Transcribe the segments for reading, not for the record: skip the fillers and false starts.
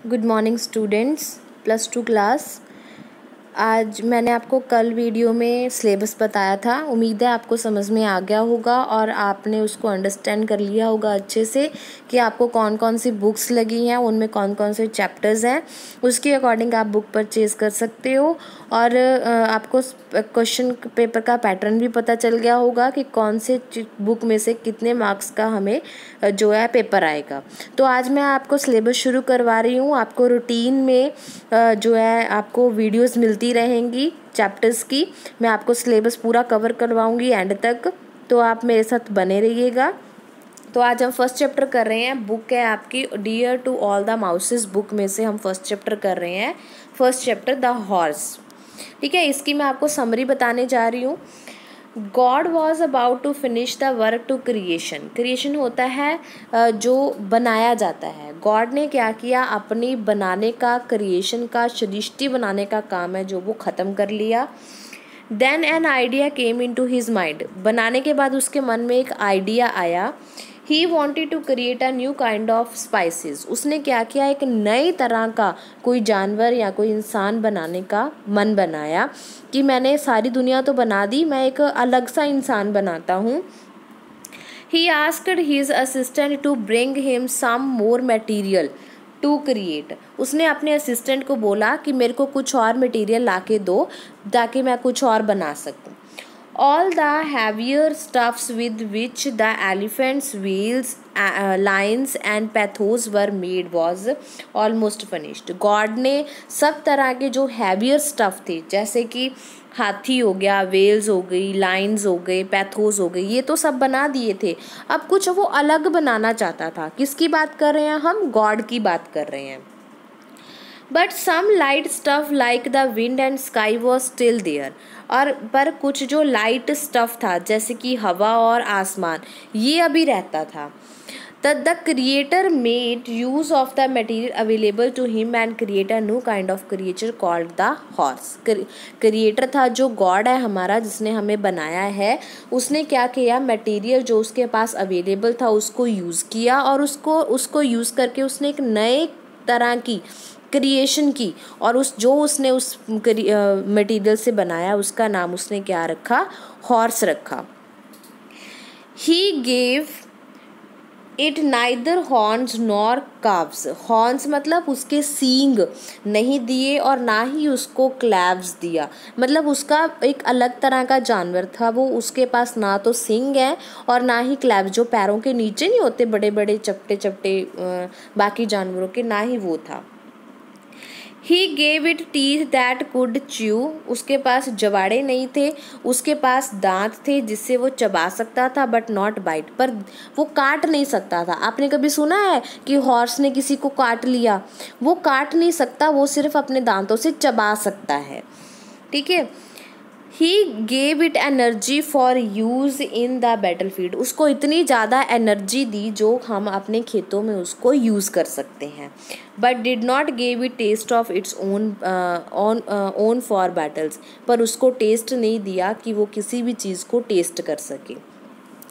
Good morning students, +2 class. आज मैंने आपको कल वीडियो में सिलेबस बताया था। उम्मीद है आपको समझ में आ गया होगा और आपने उसको अंडरस्टैंड कर लिया होगा अच्छे से कि आपको कौन कौन सी बुक्स लगी हैं, उनमें कौन कौन से चैप्टर्स हैं। उसके अकॉर्डिंग आप बुक परचेज कर सकते हो और आपको क्वेश्चन पेपर का पैटर्न भी पता चल गया होगा कि कौन से बुक में से कितने मार्क्स का हमें जो है पेपर आएगा। तो आज मैं आपको सिलेबस शुरू करवा रही हूँ। आपको रूटीन में जो है आपको वीडियोस मिलती रहेंगी चैप्टर्स की। मैं आपको सिलेबस पूरा कवर करवाऊँगी एंड तक, तो आप मेरे साथ बने रहिएगा। तो आज हम फर्स्ट चैप्टर कर रहे हैं। बुक है आपकी dear to all the mouses book में से हम फर्स्ट चैप्टर कर रहे हैं। First chapter the horse. ठीक है, इसकी मैं आपको समरी बताने जा रही हूँ। God was about to finish the work to creation. Creation होता है जो बनाया जाता है। गॉड ने क्या किया, अपनी बनाने का, क्रिएशन का, सृष्टि बनाने का काम है जो वो ख़त्म कर लिया। Then an idea came into his mind. बनाने के बाद उसके मन में एक आइडिया आया। He wanted to create a new kind of spices. उसने क्या किया, एक नई तरह का कोई जानवर या कोई इंसान बनाने का मन बनाया कि मैंने सारी दुनिया तो बना दी, मैं एक अलग सा इंसान बनाता हूँ। He asked his assistant to bring him some more material to create. उसने अपने असिस्टेंट को बोला कि मेरे को कुछ और मटेरियल ला के दो ताकि मैं कुछ और बना सकूँ। All the heavier stuffs with which the elephants, whales, lions and pathos were made was almost finished. God ने सब तरह के जो heavier stuff थे, जैसे कि हाथी हो गया, वेल्स हो गई, लाइन्स हो गए, पैथोस हो गई, ये तो सब बना दिए थे। अब कुछ वो अलग बनाना चाहता था। किसकी बात कर रहे हैं हम? गॉड की बात कर रहे हैं। But some light stuff like the wind and sky was still there. और पर कुछ जो लाइट स्टफ था जैसे कि हवा और आसमान, ये अभी रहता था। The creator made use of the material available to him and create a new kind of creature called the horse. Creator था जो गॉड है हमारा, जिसने हमें बनाया है। उसने क्या किया, मटेरियल जो उसके पास अवेलेबल था उसको यूज़ किया और उसको यूज़ करके उसने एक नए तरह की क्रिएशन की। और उसने उस मटेरियल से बनाया, उसका नाम उसने क्या रखा? हॉर्स रखा। He gave it neither horns nor calves. Horns मतलब उसके सींग नहीं दिए और ना ही उसको क्लैव्स दिया। मतलब उसका एक अलग तरह का जानवर था वो। उसके पास ना तो सींग है और ना ही क्लैव्स, जो पैरों के नीचे नहीं होते बड़े बड़े चपटे चपटे बाकी जानवरों के, ना ही वो था। He gave it teeth that could chew. उसके पास जवाड़े नहीं थे, उसके पास दांत थे जिससे वो चबा सकता था, बट नॉट बाइट, पर वो काट नहीं सकता था। आपने कभी सुना है कि हॉर्स ने किसी को काट लिया? वो काट नहीं सकता, वो सिर्फ अपने दांतों से चबा सकता है। ठीक है। He gave it energy for use in the battlefield. उसको इतनी ज़्यादा एनर्जी दी जो हम अपने खेतों में उसको यूज़ कर सकते हैं। But did not gave it taste of its own for battles. पर उसको टेस्ट नहीं दिया कि वो किसी भी चीज़ को टेस्ट कर सके।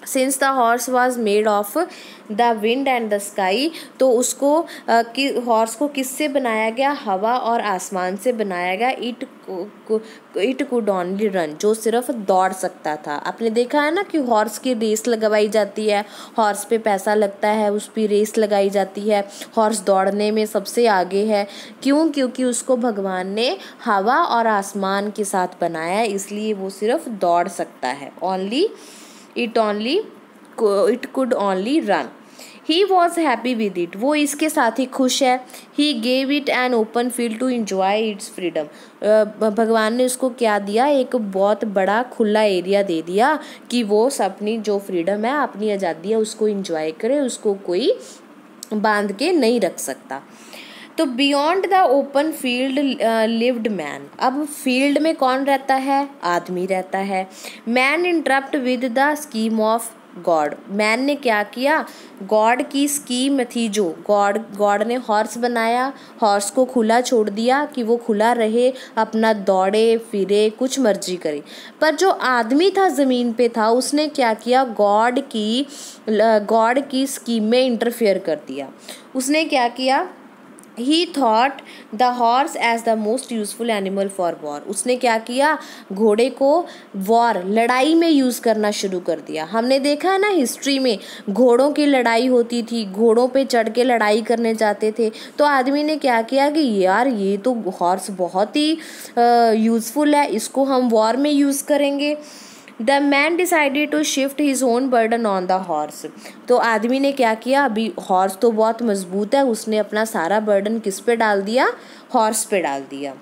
Since the horse was made of the wind and the sky, तो उसको हॉर्स को किससे बनाया गया? हवा और आसमान से बनाया गया। इट कुड ओनली रन, जो सिर्फ दौड़ सकता था। आपने देखा है ना कि हॉर्स की रेस लगवाई जाती है, हॉर्स पे पैसा लगता है, उस पर रेस लगाई जाती है। हॉर्स दौड़ने में सबसे आगे है। क्यों? क्योंकि उसको भगवान ने हवा और आसमान के साथ बनाया है, इसलिए वो सिर्फ दौड़ सकता है। It could only run. He was happy with it. वो इसके साथ ही खुश है। He gave it an open field to enjoy its freedom. भगवान ने उसको क्या दिया? एक बहुत बड़ा खुला एरिया दे दिया कि वो अपनी जो फ्रीडम है, अपनी आज़ादी है, उसको इंजॉय करे, उसको कोई बांध के नहीं रख सकता। तो beyond the open field lived man. अब फील्ड में कौन रहता है? आदमी रहता है। Man interrupt with the scheme of God. Man ने क्या किया? गॉड की स्कीम थी जो गॉड ने हॉर्स बनाया, हॉर्स को खुला छोड़ दिया कि वो खुला रहे, अपना दौड़े फिरे, कुछ मर्जी करे। पर जो आदमी था ज़मीन पे था, उसने क्या किया? गॉड की स्कीम में इंटरफेयर कर दिया। उसने क्या किया? He thought the horse as the most useful animal for war. उसने क्या किया, घोड़े को वॉर लड़ाई में यूज़ करना शुरू कर दिया। हमने देखा है ना हिस्ट्री में घोड़ों की लड़ाई होती थी, घोड़ों पे चढ़ के लड़ाई करने जाते थे। तो आदमी ने क्या किया कि यार ये तो हॉर्स बहुत ही यूज़फुल है, इसको हम वॉर में यूज़ करेंगे। The man decided to shift his own burden on the horse. तो आदमी ने क्या किया, अभी हॉर्स तो बहुत मजबूत है, उसने अपना सारा बर्डन किस पे डाल दिया, हॉर्स पे डाल दिया।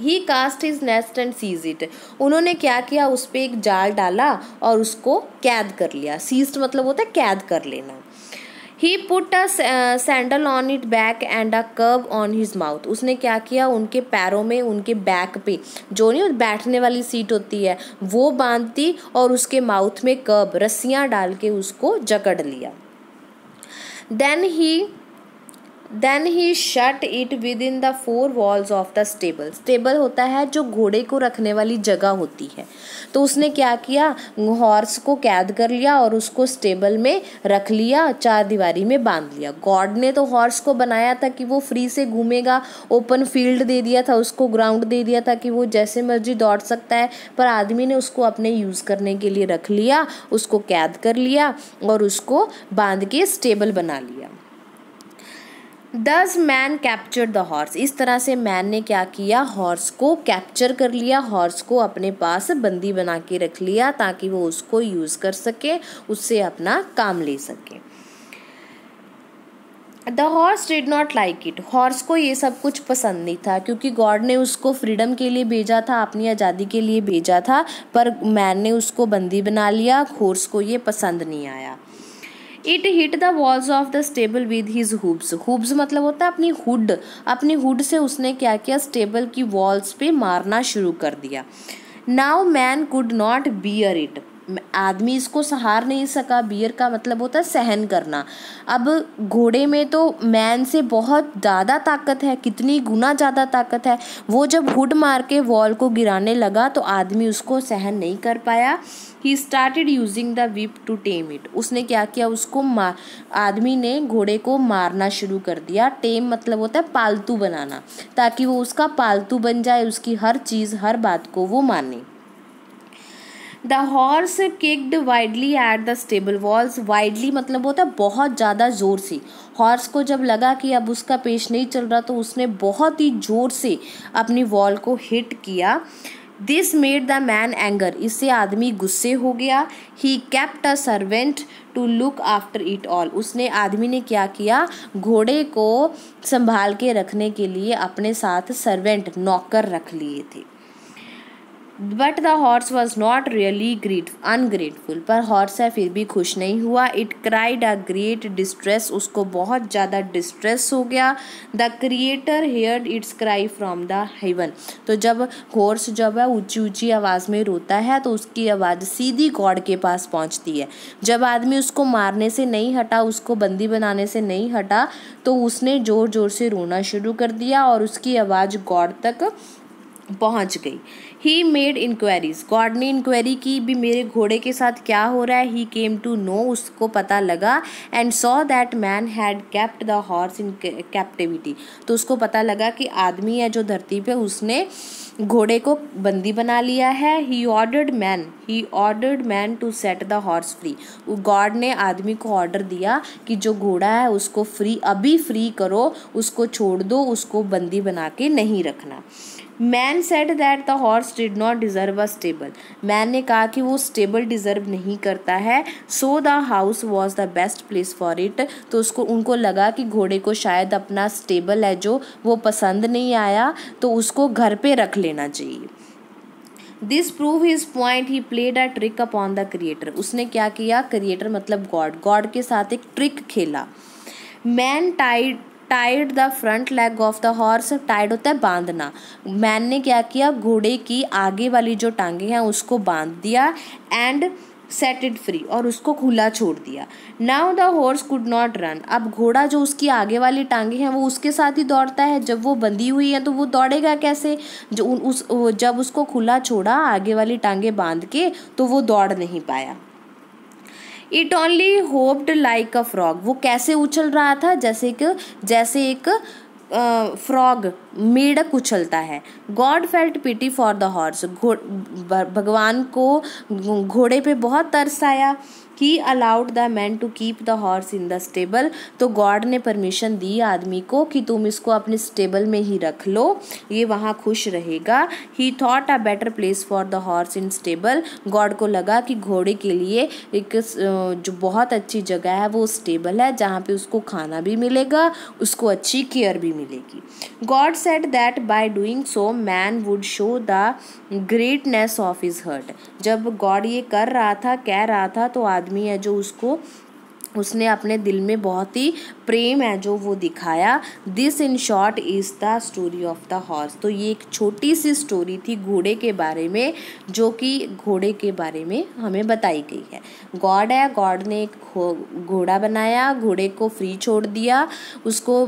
He cast his nest and seize it. उन्होंने क्या किया, उस पर एक जाल डाला और उसको कैद कर लिया। सीज्ड मतलब होता है कैद कर लेना। He put a saddle on it back and a curb on his mouth. उसने क्या किया, उनके पैरों में, उनके बैक पे जो नहीं बैठने वाली सीट होती है वो बांध दी और उसके माउथ में कर्व रस्सियाँ डाल के उसको जकड़ लिया। Then he shut it within the 4 walls of the stable. Stable होता है जो घोड़े को रखने वाली जगह होती है। तो उसने क्या किया, हॉर्स को कैद कर लिया और उसको स्टेबल में रख लिया, 4 दीवारी में बांध लिया। गॉड ने तो हॉर्स को बनाया था कि वो फ्री से घूमेगा, ओपन फील्ड दे दिया था उसको, ग्राउंड दे दिया था कि वो जैसे मर्जी दौड़ सकता है। पर आदमी ने उसको अपने यूज़ करने के लिए रख लिया, उसको कैद कर लिया और उसको बांध के स्टेबल बना लिया। दस मैन कैप्चर द हॉर्स। इस तरह से मैन ने क्या किया, हॉर्स को कैप्चर कर लिया, हॉर्स को अपने पास बंदी बना के रख लिया ताकि वो उसको यूज़ कर सके, उससे अपना काम ले सके। The horse did not like it. Horse को ये सब कुछ पसंद नहीं था क्योंकि गॉड ने उसको फ्रीडम के लिए भेजा था, अपनी आज़ादी के लिए भेजा था, पर मैन ने उसको बंदी बना लिया। हॉर्स को ये पसंद नहीं आया। It hit the walls of the stable with his hoofs. Hoofs मतलब होता है अपनी हुड से उसने क्या किया, स्टेबल की वॉल्स पे मारना शुरू कर दिया। Now man could not bear it. आदमी इसको सहार नहीं सका। बियर का मतलब होता है सहन करना। अब घोड़े में तो मैन से बहुत ज़्यादा ताकत है, कितनी गुना ज़्यादा ताकत है। वो जब हुड मार के वॉल को गिराने लगा तो आदमी उसको सहन नहीं कर पाया। He started using the whip to tame it. उसने क्या किया, उसको आदमी ने घोड़े को मारना शुरू कर दिया। टेम मतलब होता है पालतू बनाना, ताकि वो उसका पालतू बन जाए, उसकी हर चीज़ हर बात को वो माने। The horse kicked widely at the stable walls. Widely मतलब होता है बहुत ज़्यादा ज़ोर से। हॉर्स को जब लगा कि अब उसका पेश नहीं चल रहा तो उसने बहुत ही ज़ोर से अपनी वॉल को हिट किया। This made the man anger. इससे आदमी गुस्से हो गया। He kept a servant to look after it all. उसने आदमी ने क्या किया, घोड़े को संभाल के रखने के लिए अपने साथ सर्वेंट नौकर रख लिए थे। But the horse was not really ungrateful. पर हॉर्स है फिर भी खुश नहीं हुआ। It cried a great distress. उसको बहुत ज़्यादा डिस्ट्रेस हो गया। The creator heard it's cry from the haven. तो जब हॉर्स जब है ऊंची ऊंची आवाज़ में रोता है तो उसकी आवाज़ सीधी गॉड के पास पहुंचती है। जब आदमी उसको मारने से नहीं हटा, उसको बंदी बनाने से नहीं हटा, तो उसने ज़ोर ज़ोर से रोना शुरू कर दिया और उसकी आवाज़ गॉड तक पहुंच गई। He made inquiries. गॉड ने इंक्वायरी की भी मेरे घोड़े के साथ क्या हो रहा है। ही केम टू नो। उसको पता लगा। And saw that man had kept the horse in captivity. तो उसको पता लगा कि आदमी है जो धरती पे, उसने घोड़े को बंदी बना लिया है। He ordered man to set the horse free. God ने आदमी को ऑर्डर दिया कि जो घोड़ा है उसको अभी फ्री करो, उसको छोड़ दो, उसको बंदी बना के नहीं रखना। Man said that the horse did not deserve a stable. Man ने कहा कि वो स्टेबल डिजर्व नहीं करता है। So the house was the best place for it. तो उनको लगा कि घोड़े को शायद अपना स्टेबल है जो वो पसंद नहीं आया, तो उसको घर पे रख लेना चाहिए। This prove his point. He played a trick upon the creator. उसने क्या किया, क्रिएटर मतलब गॉड के साथ एक ट्रिक खेला। Man tied the front leg of the horse. Tied होता है बांधना। मैन ने क्या किया, घोड़े की आगे वाली जो टांगे हैं उसको बांध दिया। And set it free. और उसको खुला छोड़ दिया। Now the horse could not run. अब घोड़ा जो उसकी आगे वाली टांगे हैं वो उसके साथ ही दौड़ता है। जब वो बंधी हुई है तो वो दौड़ेगा कैसे। जब उसको खुला छोड़ा आगे वाली टांगे बांध के, तो वो दौड़ नहीं पाया। It only hoped like a frog. वो कैसे उछल रहा था, जैसे एक फ्रॉग, मेढक उछलता है। God felt pity for the horse, भगवान को घोड़े पे बहुत तरस आया। He allowed the man to keep the horse in the stable, तो गॉड ने परमिशन दी आदमी को कि तुम इसको अपने स्टेबल में ही रख लो, ये वहाँ खुश रहेगा। ही thought a better place for the horse in stable, God को लगा कि घोड़े के लिए एक जो बहुत अच्छी जगह है वो स्टेबल है, जहाँ पे उसको खाना भी मिलेगा, उसको अच्छी केयर भी मिलेगी। God said that by doing so man would show the greatness of his heart, जब गॉड ये कर रहा था, कह रहा था, तो आदमी है जो उसने अपने दिल में बहुत ही प्रेम है जो वो दिखाया। This in short is the story of the horse, तो ये एक छोटी सी स्टोरी थी घोड़े के बारे में, जो कि घोड़े के बारे में हमें बताई गई है। गॉड है, गॉड ने एक घोड़ा बनाया, घोड़े को फ्री छोड़ दिया, उसको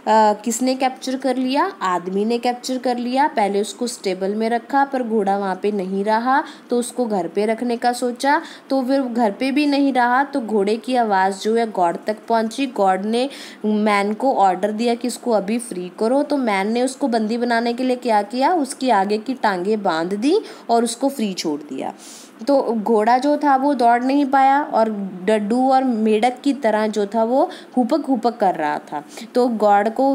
किसने कैप्चर कर लिया? आदमी ने कैप्चर कर लिया। पहले उसको स्टेबल में रखा, पर घोड़ा वहाँ पे नहीं रहा, तो उसको घर पे रखने का सोचा, तो फिर घर पे भी नहीं रहा, तो घोड़े की आवाज़ जो है गॉड तक पहुँची। गॉड ने मैन को ऑर्डर दिया कि इसको अभी फ्री करो, तो मैन ने उसको बंदी बनाने के लिए क्या किया? उसकी आगे की टांगें बांध दी और उसको फ्री छोड़ दिया। तो घोड़ा जो था वो दौड़ नहीं पाया और डड्डू और मेढक की तरह जो था वो हुपक हुपक कर रहा था। तो गॉड को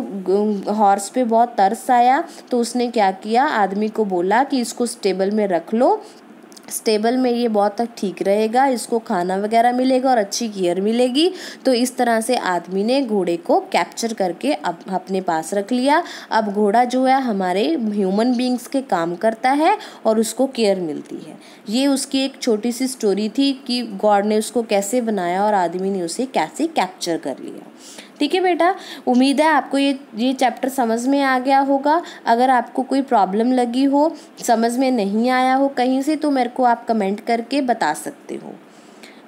हॉर्स पे बहुत तरस आया, तो उसने क्या किया? आदमी को बोला कि इसको स्टेबल में रख लो, स्टेबल में ये बहुत तक ठीक रहेगा, इसको खाना वगैरह मिलेगा और अच्छी केयर मिलेगी। तो इस तरह से आदमी ने घोड़े को कैप्चर करके अपने पास रख लिया। अब घोड़ा जो है हमारे ह्यूमन बीइंग्स के काम करता है और उसको केयर मिलती है। ये उसकी एक छोटी सी स्टोरी थी कि गॉड ने उसको कैसे बनाया और आदमी ने उसे कैसे कैप्चर कर लिया। ठीक है बेटा, उम्मीद है आपको ये चैप्टर समझ में आ गया होगा। अगर आपको कोई प्रॉब्लम लगी हो, समझ में नहीं आया हो कहीं से, तो मेरे को आप कमेंट करके बता सकते हो,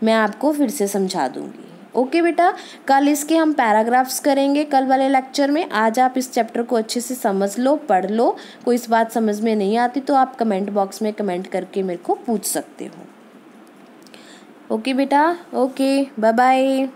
मैं आपको फिर से समझा दूँगी। ओके बेटा, कल इसके हम पैराग्राफ्स करेंगे कल वाले लेक्चर में। आज आप इस चैप्टर को अच्छे से समझ लो, पढ़ लो। कोई इस बात समझ में नहीं आती तो आप कमेंट बॉक्स में कमेंट करके मेरे को पूछ सकते हो। ओके बेटा, ओके, बाय बाय।